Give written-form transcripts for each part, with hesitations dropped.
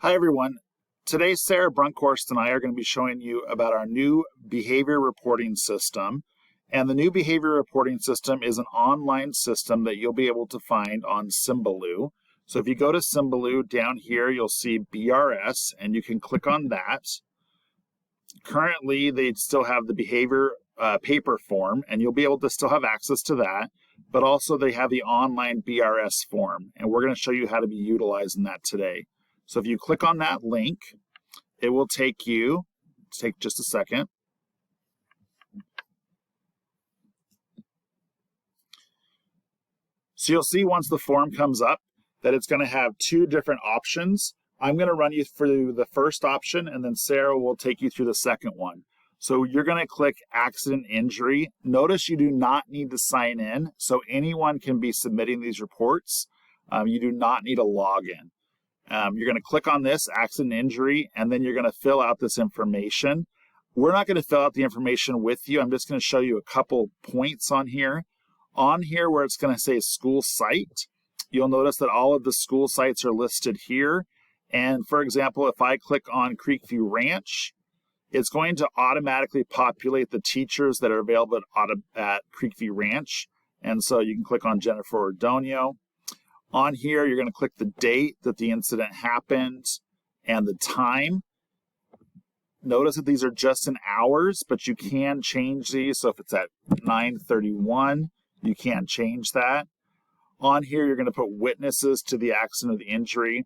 Hi everyone. Today Sarah Brunkhorst and I are going to be showing you about our new behavior reporting system. And the new behavior reporting system is an online system that you'll be able to find on Symbaloo. So if you go to Symbaloo, down here you'll see BRS and you can click on that. Currently they still have the behavior paper form and you'll be able to still have access to that, but also they have the online BRS form and we're going to show you how to be utilizing that today. So if you click on that link, it will take you, take just a second. So you'll see once the form comes up that it's going to have two different options. I'm going to run you through the first option and then Sarah will take you through the second one. So you're going to click accident injury. Notice you do not need to sign in, so anyone can be submitting these reports. You do not need a login. You're going to click on this, accident injury, and then you're going to fill out this information. We're not going to fill out the information with you. I'm just going to show you a couple points on here. On here where it's going to say school site, you'll notice that all of the school sites are listed here. And for example, if I click on Creekview Ranch, it's going to automatically populate the teachers that are available at Creekview Ranch. And so you can click on Jennifer Ordonio. On here, you're going to click the date that the incident happened and the time. Notice that these are just in hours, but you can change these. So if it's at 9:31, you can change that. On here, you're going to put witnesses to the accident or the injury.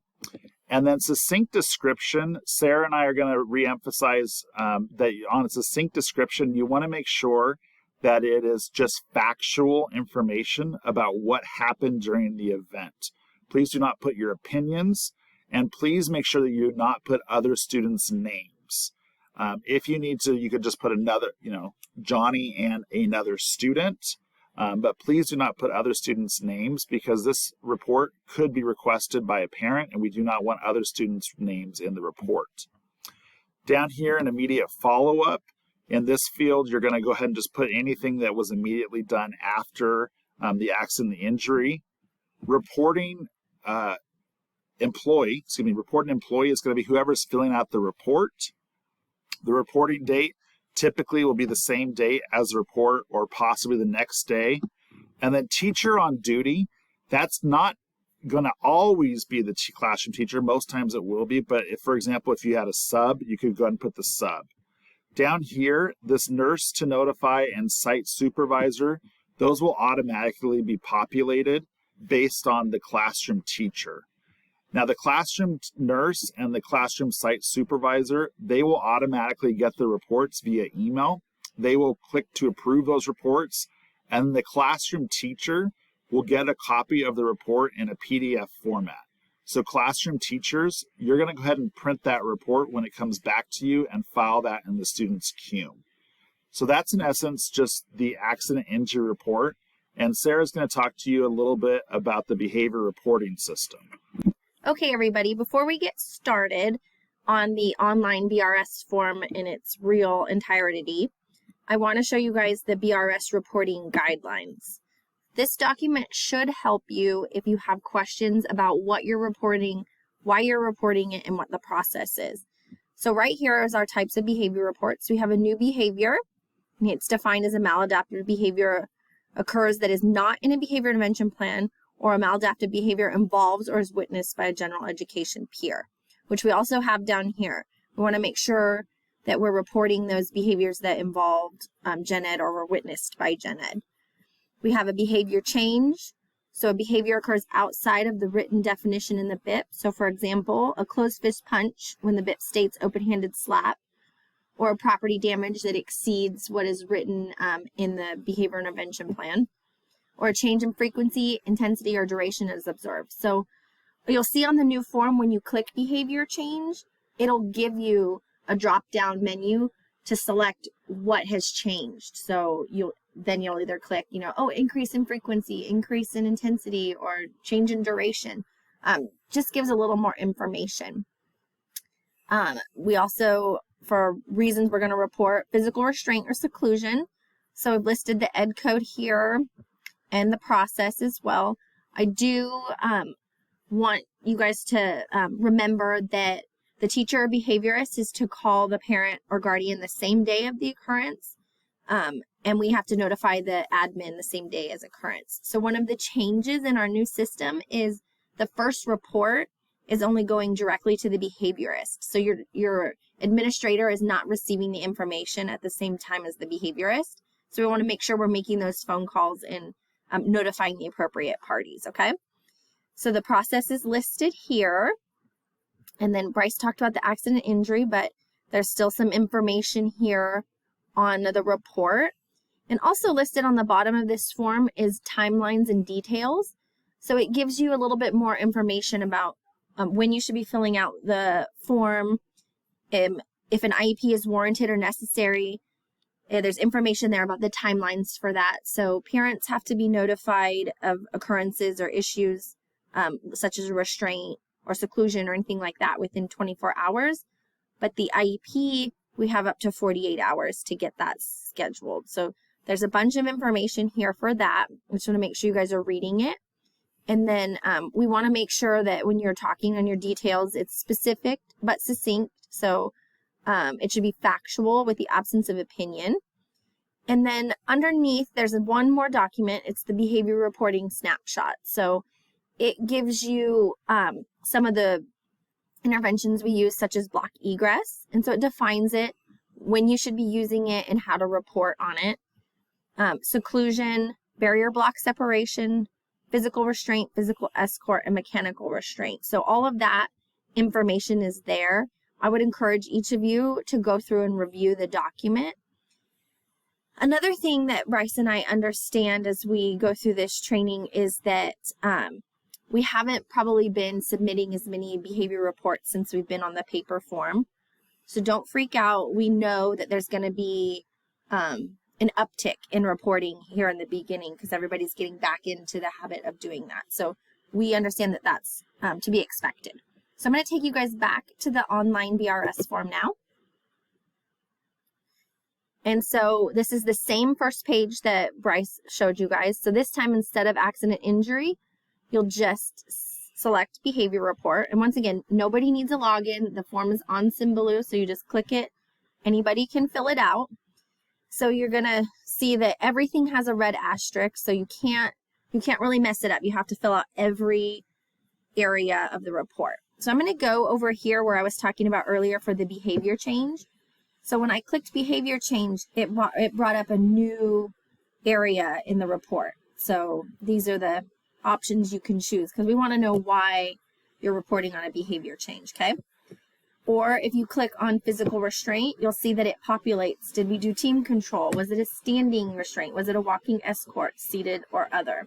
And then succinct description, Sarah and I are going to reemphasize that on a succinct description, you want to make sure that it is just factual information about what happened during the event. Please do not put your opinions, and please make sure that you do not put other students' names. If you need to, you could just put another, Johnny and another student, but please do not put other students' names because this report could be requested by a parent, and we do not want other students' names in the report. Down here in immediate follow-up, in this field, you're going to go ahead and just put anything that was immediately done after the accident, the injury. Reporting employee is going to be whoever's filling out the report. The reporting date typically will be the same date as the report or possibly the next day. And then teacher on duty, that's not going to always be the classroom teacher. Most times it will be, but if, for example, if you had a sub, you could go ahead and put the sub. Down here, this nurse to notify and site supervisor, those will automatically be populated based on the classroom teacher. Now, the classroom nurse and the classroom site supervisor, they will automatically get the reports via email. They will click to approve those reports, and the classroom teacher will get a copy of the report in a PDF format. So classroom teachers, you're going to go ahead and print that report when it comes back to you and file that in the student's queue. So that's in essence just the accident injury report. And Sarah's going to talk to you a little bit about the behavior reporting system. Okay, everybody, before we get started on the online BRS form in its real entirety, I want to show you guys the BRS reporting guidelines. This document should help you if you have questions about what you're reporting, why you're reporting it, and what the process is. So right here is our types of behavior reports. We have a new behavior, and it's defined as a maladaptive behavior occurs that is not in a behavior intervention plan, or a maladaptive behavior involves or is witnessed by a general education peer, which we also have down here. We want to make sure that we're reporting those behaviors that involved gen ed or were witnessed by gen ed. We have a behavior change. So a behavior occurs outside of the written definition in the BIP. So for example, a closed fist punch when the BIP states open-handed slap, or a property damage that exceeds what is written in the behavior intervention plan, or a change in frequency, intensity, or duration is observed. So you'll see on the new form when you click behavior change, it'll give you a drop-down menu to select what has changed. So you'll either click, increase in frequency, increase in intensity, or change in duration. Just gives a little more information. We also, for reasons we're going to report, physical restraint or seclusion. So I've listed the ed code here and the process as well. I do want you guys to remember that the teacher or behaviorist is to call the parent or guardian the same day of the occurrence, and we have to notify the admin the same day as occurrence. So one of the changes in our new system is the first report is only going directly to the behaviorist. So your administrator is not receiving the information at the same time as the behaviorist. So we want to make sure we're making those phone calls and notifying the appropriate parties, okay? So the process is listed here. And then Bryce talked about the accident injury, but there's still some information here on the report. And also listed on the bottom of this form is timelines and details. So it gives you a little bit more information about when you should be filling out the form, if an IEP is warranted or necessary. There's information there about the timelines for that. So parents have to be notified of occurrences or issues such as a restraint or seclusion or anything like that within 24 hours. But the IEP, we have up to 48 hours to get that scheduled. So there's a bunch of information here for that. I just want to make sure you guys are reading it. And then we want to make sure that when you're talking on your details, it's specific but succinct. So it should be factual with the absence of opinion. And then underneath, there's one more document. It's the behavior reporting snapshot. So it gives you some of the interventions we use, such as block egress. And so it defines it, when you should be using it, and how to report on it. Seclusion, barrier block separation, physical restraint, physical escort, and mechanical restraint. So all of that information is there. I would encourage each of you to go through and review the document. Another thing that Bryce and I understand as we go through this training is that we haven't probably been submitting as many behavior reports since we've been on the paper form. So don't freak out. We know that there's going to be an uptick in reporting here in the beginning because everybody's getting back into the habit of doing that. So we understand that that's to be expected. So I'm going to take you guys back to the online BRS form now. And so this is the same first page that Bryce showed you guys. So this time, instead of accident injury, you'll just select behavior report. And once again, nobody needs a login. The form is on Symbaloo, so you just click it. Anybody can fill it out. So you're going to see that everything has a red asterisk, so you can't really mess it up. You have to fill out every area of the report. So I'm going to go over here where I was talking about earlier for the behavior change. So when I clicked behavior change, it brought up a new area in the report. So these are the options you can choose because we want to know why you're reporting on a behavior change, okay? Or if you click on physical restraint, you'll see that it populates. Did we do team control? Was it a standing restraint? Was it a walking escort, seated or other?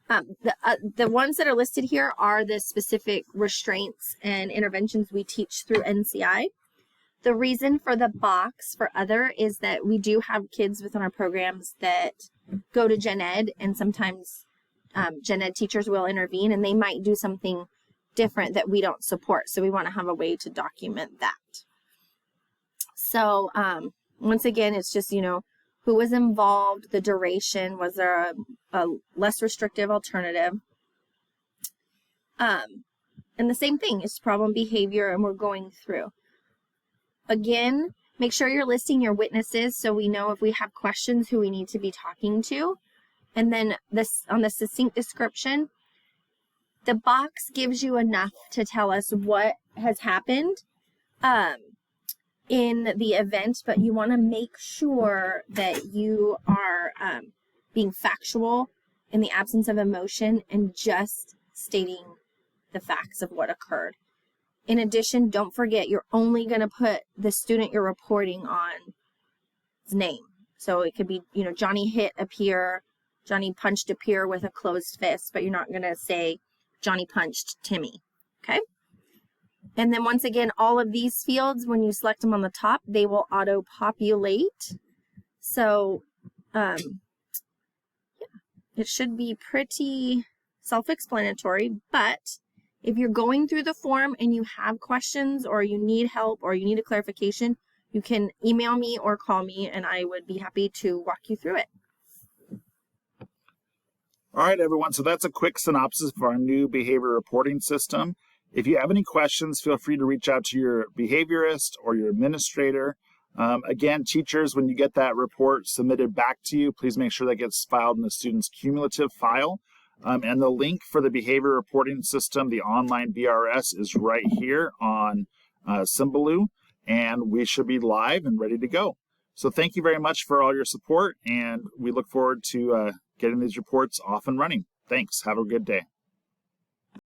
The ones that are listed here are the specific restraints and interventions we teach through NCI. The reason for the box for other is that we do have kids within our programs that go to Gen Ed, and sometimes Gen Ed teachers will intervene and they might do something different that we don't support. So we want to have a way to document that. So once again, it's just, who was involved, the duration, was there a less restrictive alternative? And the same thing is problem behavior, and we're going through. Again, make sure you're listing your witnesses so we know if we have questions who we need to be talking to. And then this on the succinct description, the box gives you enough to tell us what has happened in the event, but you want to make sure that you are being factual in the absence of emotion and just stating the facts of what occurred. In addition, don't forget, you're only going to put the student you're reporting on's name. So it could be, Johnny hit a peer, Johnny punched a peer with a closed fist, but you're not going to say Johnny punched Timmy, okay? And then once again, all of these fields, when you select them on the top, they will auto-populate. So, it should be pretty self-explanatory, but if you're going through the form and you have questions or you need help or you need a clarification, you can email me or call me and I would be happy to walk you through it. All right, everyone. So that's a quick synopsis of our new behavior reporting system. If you have any questions, feel free to reach out to your behaviorist or your administrator. Again, teachers, when you get that report submitted back to you, please make sure that gets filed in the student's cumulative file. And the link for the behavior reporting system, the online BRS, is right here on Symbaloo, and we should be live and ready to go. So thank you very much for all your support, and we look forward to getting these reports off and running. Thanks. Have a good day.